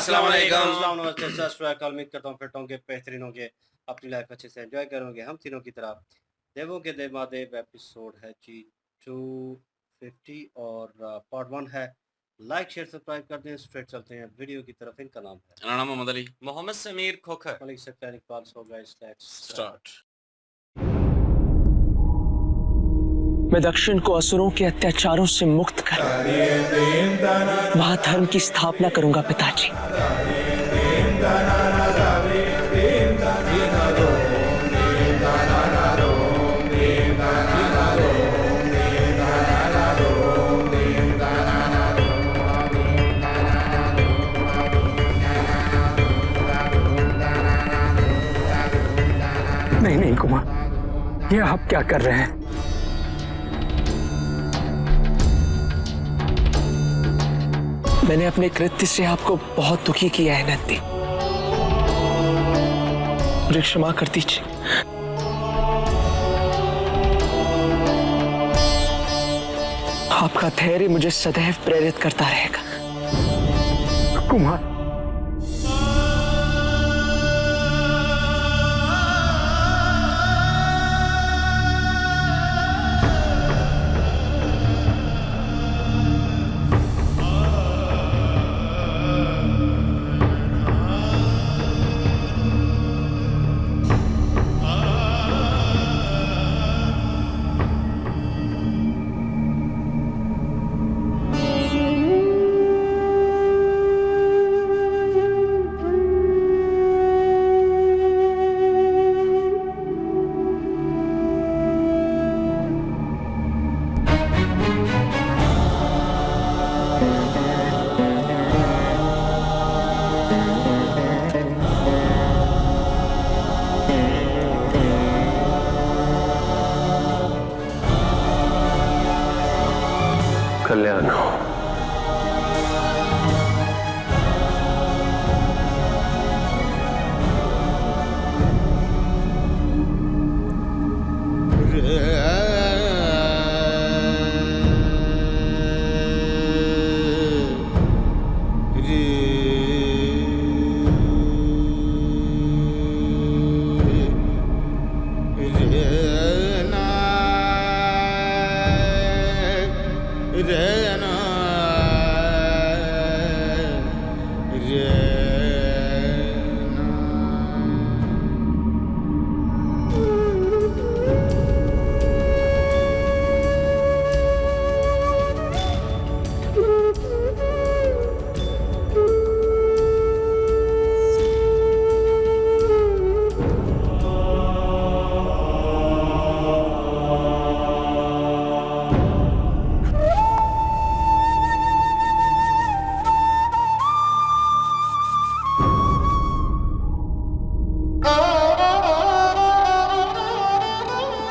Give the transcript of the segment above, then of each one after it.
अस्सलाम वालेकुम। अस्सलाम नमस्ते सत श्री अकाल। उम्मीद करता हूँ फिट होंगे, बेहतरीन होंगे, अपनी लाइफ अच्छे से एंजॉय करोगे। हम तीनों की तरह देवों के देव महादेव एपिसोड है जी 250 और पार्ट 1 है। लाइक शेयर सब्सक्राइब कर दें। स्ट्रेट चलते हैं वीडियो की तरफ। इनका नाम है मेरा नाम मोहम्मद अली। मोहम्मद समीर खोखर। मलिक सत्यान Iqbal. So guys let's start. मैं दक्षिण को असुरों के अत्याचारों से मुक्त कर वहां धर्म की स्थापना करूंगा पिताजी। नहीं नहीं कुमार, ये आप क्या कर रहे हैं? मैंने अपने कृत्य से आपको बहुत दुखी किया है नंदी, मुझे क्षमा कर दीजिए। आपका धैर्य मुझे सदैव प्रेरित करता रहेगा। कुमार, कल्याण हो।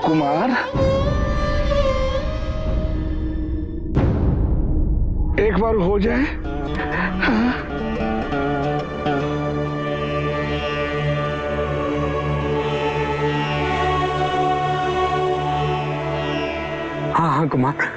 कुमार, एक बार हो जाए। हाँ हाँ हाँ कुमार।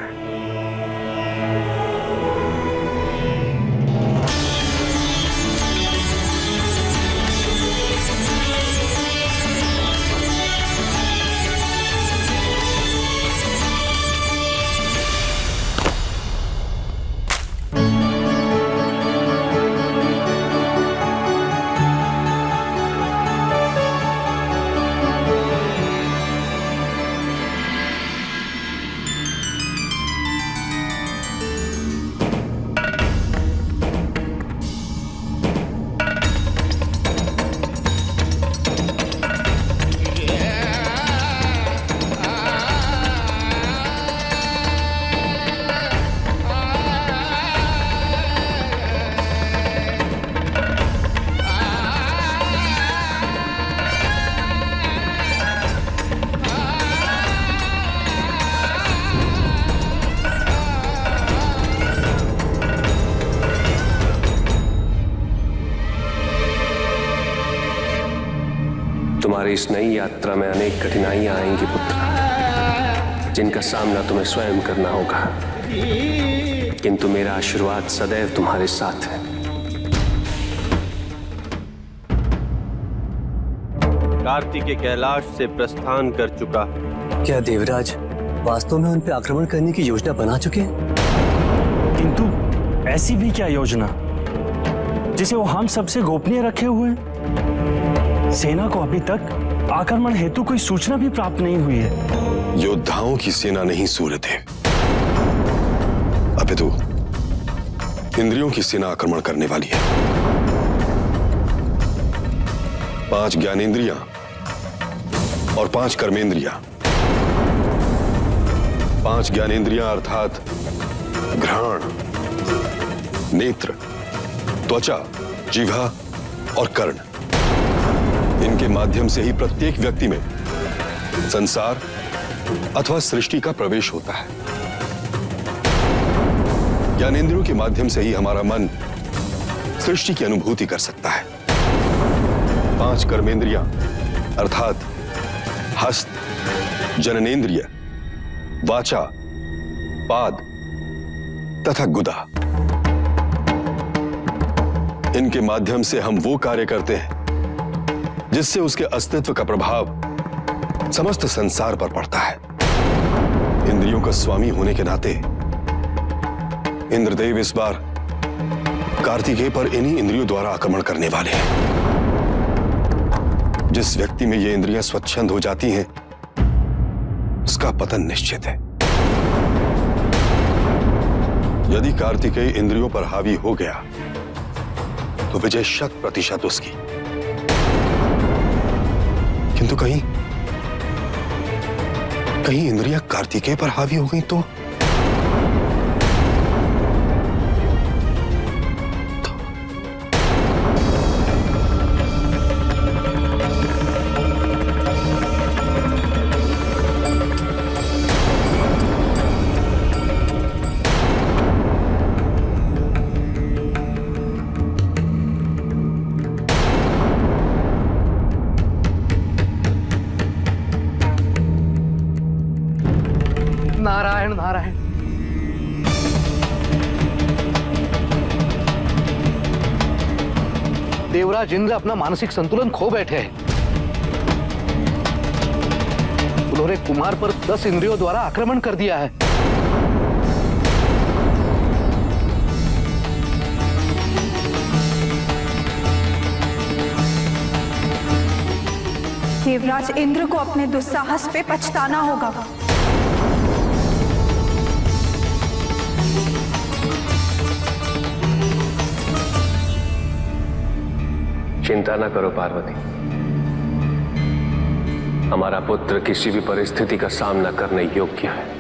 तुम्हारी इस नई यात्रा में अनेक कठिनाइयां आएंगी पुत्र, जिनका सामना तुम्हें स्वयं करना होगा, किंतु मेरा आशीर्वाद सदैव तुम्हारे साथ है। कार्तिकेय कैलाश से प्रस्थान कर चुका। क्या देवराज वास्तव में उन पे आक्रमण करने की योजना बना चुके हैं? किंतु ऐसी भी क्या योजना जिसे वो हम सबसे गोपनीय रखे हुए हैं? सेना को अभी तक आक्रमण हेतु कोई सूचना भी प्राप्त नहीं हुई है। योद्धाओं की सेना नहीं सूर्यदेव, अपितु इंद्रियों की सेना आक्रमण करने वाली है। 5 ज्ञानेंद्रियां और 5 कर्मेंद्रियां। 5 ज्ञानेंद्रियां अर्थात घ्राण, नेत्र, त्वचा, जिह्वा और कर्ण, इनके माध्यम से ही प्रत्येक व्यक्ति में संसार अथवा सृष्टि का प्रवेश होता है। ज्ञानेंद्रियों के माध्यम से ही हमारा मन सृष्टि की अनुभूति कर सकता है। 5 कर्मेंद्रियां अर्थात हस्त, जननेंद्रिय, वाचा, पाद तथा गुदा, इनके माध्यम से हम वो कार्य करते हैं जिससे उसके अस्तित्व का प्रभाव समस्त संसार पर पड़ता है। इंद्रियों का स्वामी होने के नाते इंद्रदेव इस बार कार्तिकेय पर इन्हीं इंद्रियों द्वारा आक्रमण करने वाले हैं। जिस व्यक्ति में ये इंद्रियां स्वच्छंद हो जाती हैं, उसका पतन निश्चित है। यदि कार्तिकेय इंद्रियों पर हावी हो गया तो विजय 100% उसकी। किंतु कहीं इंद्रियां कार्तिकेय पर हावी हो गई तो नारायण नारायण। देवराज इंद्र अपना मानसिक संतुलन खो बैठे हैं। उन्होंने कुमार पर 10 इंद्रियों द्वारा आक्रमण कर दिया है। देवराज इंद्र को अपने दुस्साहस पे पछताना होगा। चिंता न करो पार्वती, हमारा पुत्र किसी भी परिस्थिति का सामना करने योग्य है।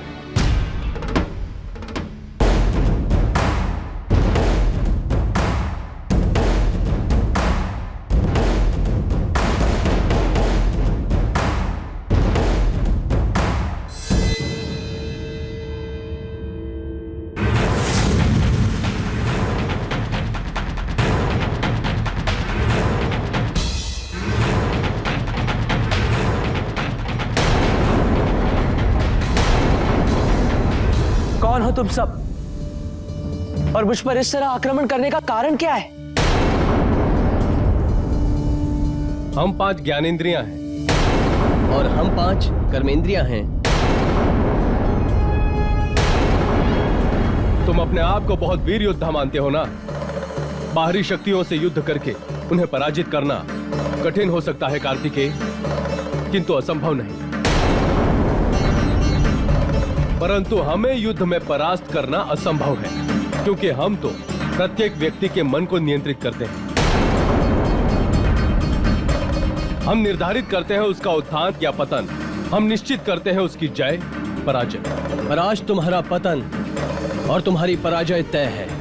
कौन हो तुम सब और मुझ पर इस तरह आक्रमण करने का कारण क्या है? हम 5 ज्ञानेंद्रियां हैं और हम 5 कर्मेंद्रियां हैं। तुम अपने आप को बहुत वीर योद्धा मानते हो ना। बाहरी शक्तियों से युद्ध करके उन्हें पराजित करना कठिन हो सकता है कार्तिकेय, किंतु असंभव नहीं। परंतु हमें युद्ध में परास्त करना असंभव है, क्योंकि हम तो प्रत्येक व्यक्ति के मन को नियंत्रित करते हैं। हम निर्धारित करते हैं उसका उत्थान या पतन। हम निश्चित करते हैं उसकी जय पराजय। पर आज तुम्हारा पतन और तुम्हारी पराजय तय है।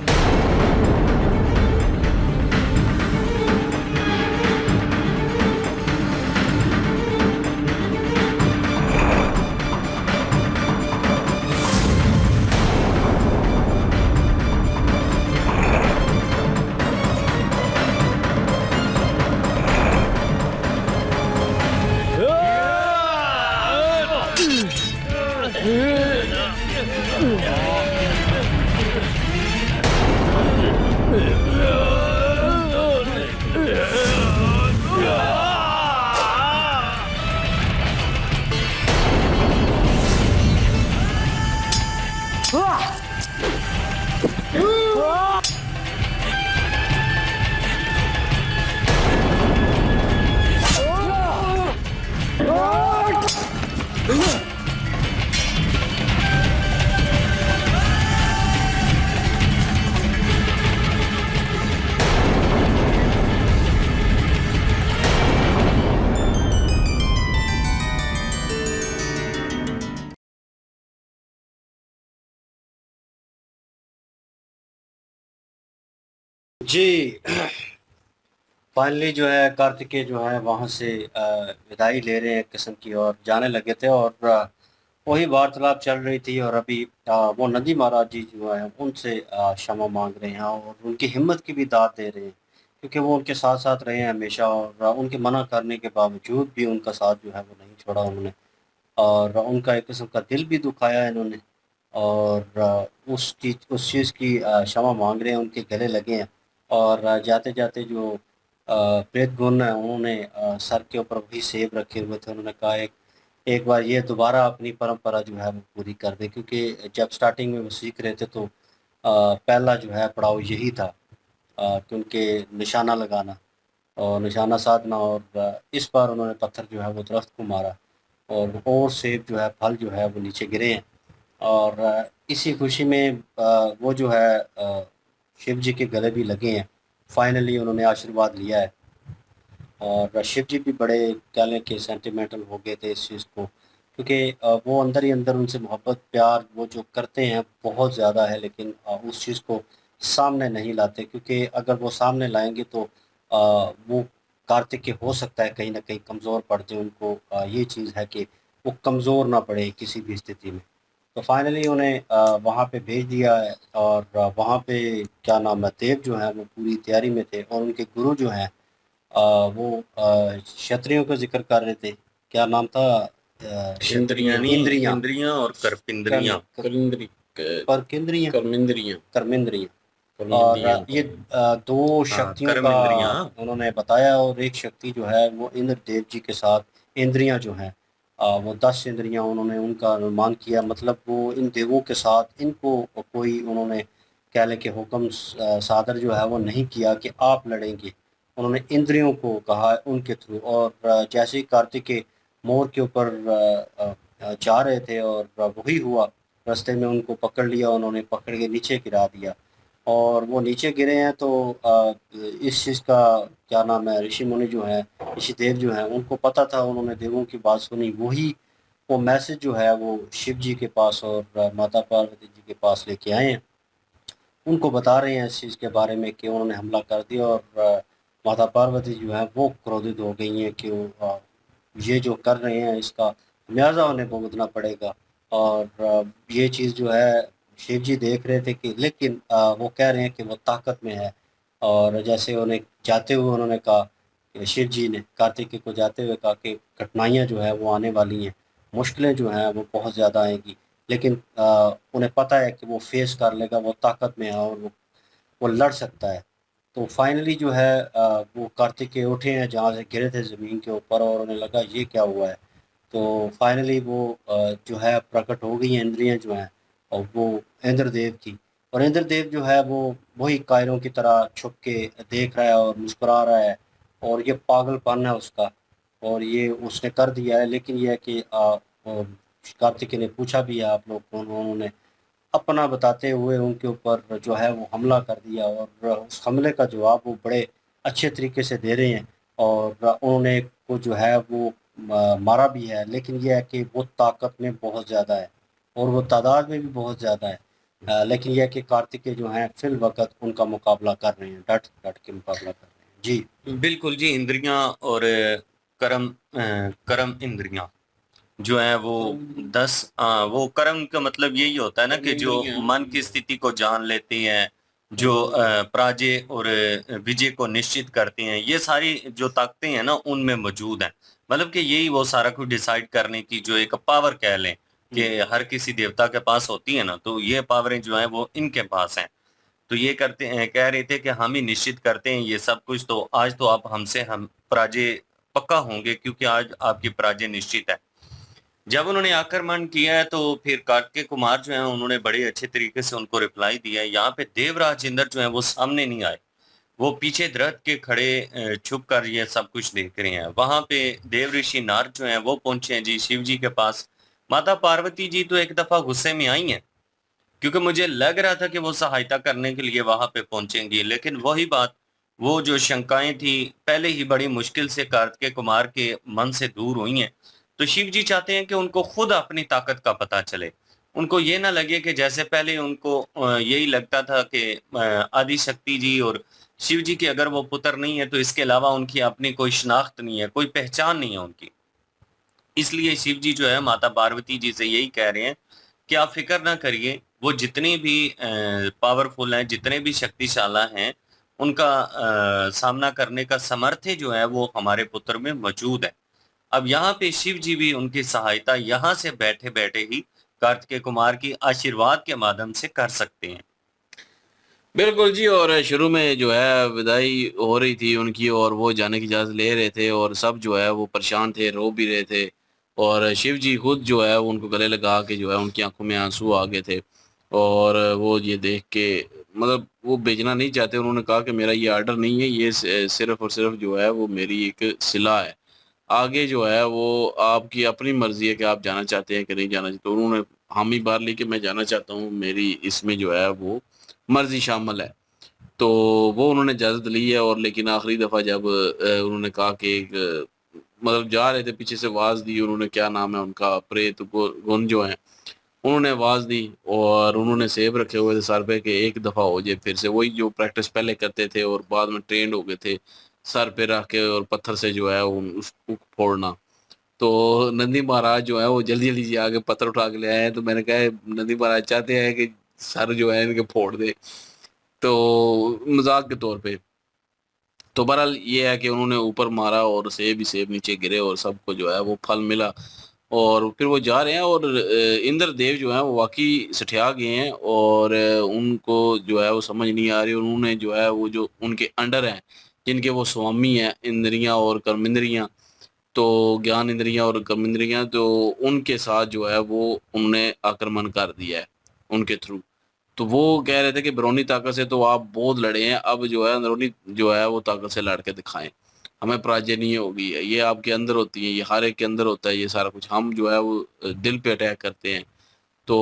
जी फाइनली जो है कार्तिकेय जो है वहाँ से विदाई ले रहे हैं एक किस्म की और जाने लगे थे और वही वार्तालाप चल रही थी और अभी वो नंदी महाराज जी जो है उनसे क्षमा मांग रहे हैं और उनकी हिम्मत की भी दाद दे रहे हैं क्योंकि वो उनके साथ साथ रहे हैं हमेशा और उनके मना करने के बावजूद भी उनका साथ जो है वो नहीं छोड़ा उन्होंने और उनका एक किस्म का दिल भी दुखाया इन्होंने और उस चीज़ की क्षमा मांग रहे हैं उनके गले लगे हैं और जाते जाते जो प्रेत गुण है उन्होंने सर के ऊपर वही सेब रखे हुए थे उन्होंने कहा एक बार ये दोबारा अपनी परंपरा जो है वो पूरी कर दे क्योंकि जब स्टार्टिंग में वो सीख रहे थे तो पहला जो है पड़ाव यही था कि उनके निशाना लगाना और निशाना साधना और इस बार उन्होंने पत्थर जो है वो दरख्त को मारा और सेब जो है फल जो है वो नीचे गिरे हैं और इसी खुशी में वो जो है शिव जी के गले भी लगे हैं फाइनली उन्होंने आशीर्वाद लिया है और शिव जी भी बड़े कह लें कि सेंटिमेंटल हो गए थे इस चीज़ को क्योंकि वो अंदर ही अंदर उनसे मोहब्बत प्यार वो जो करते हैं बहुत ज़्यादा है लेकिन उस चीज़ को सामने नहीं लाते क्योंकि अगर वो सामने लाएंगे तो वो कार्तिक के हो सकता है कहीं ना कहीं कमज़ोर पड़ जाए उनको ये चीज़ है कि वो कमज़ोर ना पड़े किसी भी स्थिति में तो फाइनली उन्हें वहाँ पे भेज दिया है और वहाँ पे क्या नाम है देव जो है वो पूरी तैयारी में थे और उनके गुरु जो हैं वो क्षत्रियों का जिक्र कर रहे थे क्या नाम था इंद्रियां इंद्रियां इंद्रियां और कर्पिंद्रियां करिंद्री कर्मेंद्रियां कर्मेंद्रियां कर्मेंद्रियां और ये दो शक्तियों का उन्होंने बताया और एक शक्ति जो है वो इंद्र देव जी के साथ इंद्रियां जो हैं वो 10 इंद्रियां उन्होंने उनका निर्माण किया मतलब वो इन देवों के साथ इनको कोई उन्होंने कह लें कि हुक्म सादर जो है वो नहीं किया कि आप लड़ेंगे उन्होंने इंद्रियों को कहा उनके थ्रू और जैसे ही कार्तिकेय मोर के ऊपर जा रहे थे और वही हुआ रास्ते में उनको पकड़ लिया उन्होंने पकड़ के नीचे गिरा दिया और वो नीचे गिरे हैं तो इस चीज़ का क्या नाम है ऋषि मुनि जो हैं ऋषि देव जो हैं उनको पता था उन्होंने देवों की बात सुनी वही वो मैसेज जो है वो शिव जी के पास और माता पार्वती जी के पास लेके आए हैं उनको बता रहे हैं इस चीज़ के बारे में कि उन्होंने हमला कर दिया और माता पार्वती जो है वो क्रोधित हो गई हैं कि ये जो कर रहे हैं इसका खामियाजा उन्हें भुगतना पड़ेगा और ये चीज़ जो है शिव जी देख रहे थे कि लेकिन वो कह रहे हैं कि वो ताकत में है और जैसे उन्हें जाते हुए उन्होंने कहा कि शिव जी ने कार्तिकेय को जाते हुए कहा कि कठिनाइयाँ जो है वो आने वाली हैं मुश्किलें जो हैं वो बहुत ज़्यादा आएंगी लेकिन उन्हें पता है कि वो फेस कर लेगा वो ताकत में है और वो लड़ सकता है तो फाइनली जो है वो कार्तिकेय उठे हैं जहाँ से गिरे थे ज़मीन के ऊपर और उन्हें लगा ये क्या हुआ है तो फाइनली वो जो है प्रकट हो गई हैं इंद्रियां जो हैं और वो इंद्रदेव की और इंद्रदेव जो है वो वही कायरों की तरह छुप के देख रहा है और मुस्कुरा रहा है और ये पागलपन है उसका और ये उसने कर दिया है लेकिन ये है कि कार्तिकेय ने पूछा भी है आप लोग को उन्होंने अपना बताते हुए उनके ऊपर जो है वो हमला कर दिया और उस हमले का जवाब वो बड़े अच्छे तरीके से दे रहे हैं और उन्होंने को जो है वो मारा भी है लेकिन यह है कि वो ताकत में बहुत ज़्यादा है और वो तादाद में भी बहुत ज़्यादा है लेकिन यह है कि कार्तिकेय जो हैं फिल वक्त उनका मुकाबला कर रहे हैं डट डट के मुकाबला कर रहे हैं जी बिल्कुल जी इंद्रियां और कर्म इंद्रियां जो है वो 10 वो कर्म का मतलब यही होता है ना कि जो मन की स्थिति को जान लेते हैं जो पराजय और विजय को निश्चित करते हैं ये सारी जो ताकतें हैं ना उनमें मौजूद हैं मतलब कि यही वो सारा कुछ डिसाइड करने की जो एक पावर कह लें कि हर किसी देवता के पास होती है ना तो ये पावरें जो हैं वो इनके पास हैं तो ये करते हैं कह रहे थे कि हम ही निश्चित करते हैं ये सब कुछ तो आज तो आप हमसे हम पराजय पक्का होंगे क्योंकि आज आपकी पराजय निश्चित है जब उन्होंने आक्रमण किया है तो फिर कार्तिकेय कुमार जो है उन्होंने बड़े अच्छे तरीके से उनको रिप्लाई दिया है यहाँ पे देवराज इंद्र जो है वो सामने नहीं आए वो पीछे दरख्त के खड़े छुप कर ये सब कुछ देख रहे हैं वहां पे देव ऋषि नारद जो है वो पहुंचे हैं जी शिव जी के पास माता पार्वती जी तो एक दफा गुस्से में आई हैं क्योंकि मुझे लग रहा था कि वो सहायता करने के लिए वहां पे पहुंचेंगी लेकिन वही बात वो जो शंकाएं थी पहले ही बड़ी मुश्किल से कार्तिकेय कुमार के मन से दूर हुई हैं तो शिव जी चाहते हैं कि उनको खुद अपनी ताकत का पता चले उनको ये ना लगे कि जैसे पहले उनको यही लगता था कि आदि शक्ति जी और शिव जी के अगर वो पुत्र नहीं है तो इसके अलावा उनकी अपनी कोई शनाख्त नहीं है, कोई पहचान नहीं है उनकी। इसलिए शिव जी जो है माता पार्वती जी से यही कह रहे हैं कि आप फिक्र ना करिए, वो जितने भी पावरफुल हैं, जितने भी शक्तिशाला हैं, उनका सामना करने का सामर्थ्य जो है वो हमारे पुत्र में मौजूद है। अब यहाँ पे शिव जी भी उनकी सहायता यहाँ से बैठे बैठे ही कार्तिकेय कुमार की आशीर्वाद के माध्यम से कर सकते हैं। बिल्कुल जी। और शुरू में जो है विदाई हो रही थी उनकी और वो जाने की इजाज़त ले रहे थे और सब जो है वो परेशान थे, रो भी रहे थे और शिव जी खुद जो है उनको गले लगा के जो है उनकी आंखों में आंसू आ गए थे और वो ये देख के मतलब वो भेजना नहीं चाहते। उन्होंने कहा कि मेरा ये आर्डर नहीं है, ये सिर्फ और सिर्फ जो है वो मेरी एक सिला है, आगे जो है वो आपकी अपनी मर्जी है कि आप जाना चाहते हैं कि नहीं जाना चाहते। तो उन्होंने हामी भर ली कि मैं जाना चाहता हूँ, मेरी इसमें जो है वो मर्जी शामिल है। तो वो उन्होंने इजाज़त ली है और लेकिन आखिरी दफ़ा जब उन्होंने कहा कि मतलब जा रहे थे, पीछे से आवाज़ दी उन्होंने, क्या नाम है उनका, प्रेत गुण जो हैं, उन्होंने आवाज़ दी और उन्होंने सेब रखे हुए थे सर पे कि एक दफ़ा हो जाए फिर से, वही जो प्रैक्टिस पहले करते थे और बाद में ट्रेंड हो गए थे सर पे रख के और पत्थर से जो है उसको फोड़ना। तो नंदी महाराज जो है वो जल्दी जल्दी से आगे पत्थर उठा के ले आए हैं। तो मैंने कहा नंदी महाराज चाहते हैं कि सर जो है इनके फोड़ दे, तो मजाक के तौर पे। तो बहरहाल ये है कि उन्होंने ऊपर मारा और सेब ही सेब नीचे गिरे और सबको जो है वो फल मिला और फिर वो जा रहे हैं और इंद्र देव जो है वो वाकई सठिया गए हैं और उनको जो है वो समझ नहीं आ रही। उन्होंने जो है वो जो उनके अंडर हैं, जिनके वो स्वामी हैं, इंद्रियां और कर्मेंद्रियां, तो ज्ञान इंद्रियां और कर्मेंद्रियां, तो उनके साथ जो है वो उन्होंने आक्रमण कर दिया है उनके थ्रू। तो वो कह रहे थे कि बैरूनी ताकत से तो आप बहुत लड़े हैं, अब जो है अंदरूनी जो है वो ताकत से लड़ के दिखाएं, हमें पराजय नहीं होगी, ये आपके अंदर होती है, ये हर एक के अंदर होता है ये सारा कुछ, हम जो है वो दिल पे अटैक करते हैं। तो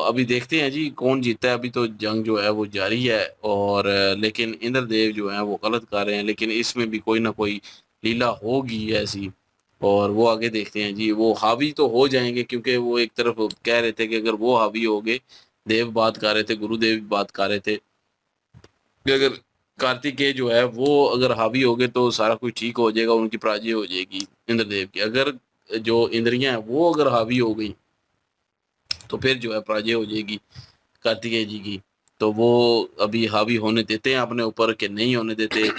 अभी देखते हैं जी कौन जीतता है। अभी तो जंग जो है वो जारी है और लेकिन इंद्रदेव जो है वो गलत कर रहे हैं, लेकिन इसमें भी कोई ना कोई लीला होगी ऐसी और वो आगे देखते हैं जी। वो हावी तो हो जाएंगे क्योंकि वो एक तरफ कह रहे थे कि अगर वो हावी हो गए, देव बात कर रहे थे, गुरुदेव भी बात कर रहे थे कि अगर कार्तिकेय जो है वो अगर हावी हो गए तो सारा कुछ ठीक हो जाएगा, उनकी पराजय हो जाएगी इंद्रदेव की। अगर जो इंद्रियां हैं वो अगर हावी हो गई तो फिर जो है पराजय हो जाएगी कार्तिकेय जी की। तो वो अभी हावी होने देते हैं अपने ऊपर कि नहीं होने देते,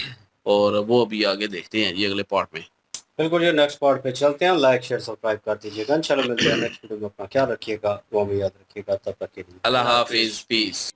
और वो अभी आगे देखते हैं ये अगले पार्ट में। बिल्कुल, ये नेक्स्ट पार्ट पे चलते हैं। लाइक शेयर सब्सक्राइब कर दीजिएगा। इंशाल्लाह मिलते हैं नेक्स्ट वीडियो में। अपना ख्याल रखिएगा, वो भी याद रखिएगा। तब तक के लिए अल्लाह हाफिज, पीस।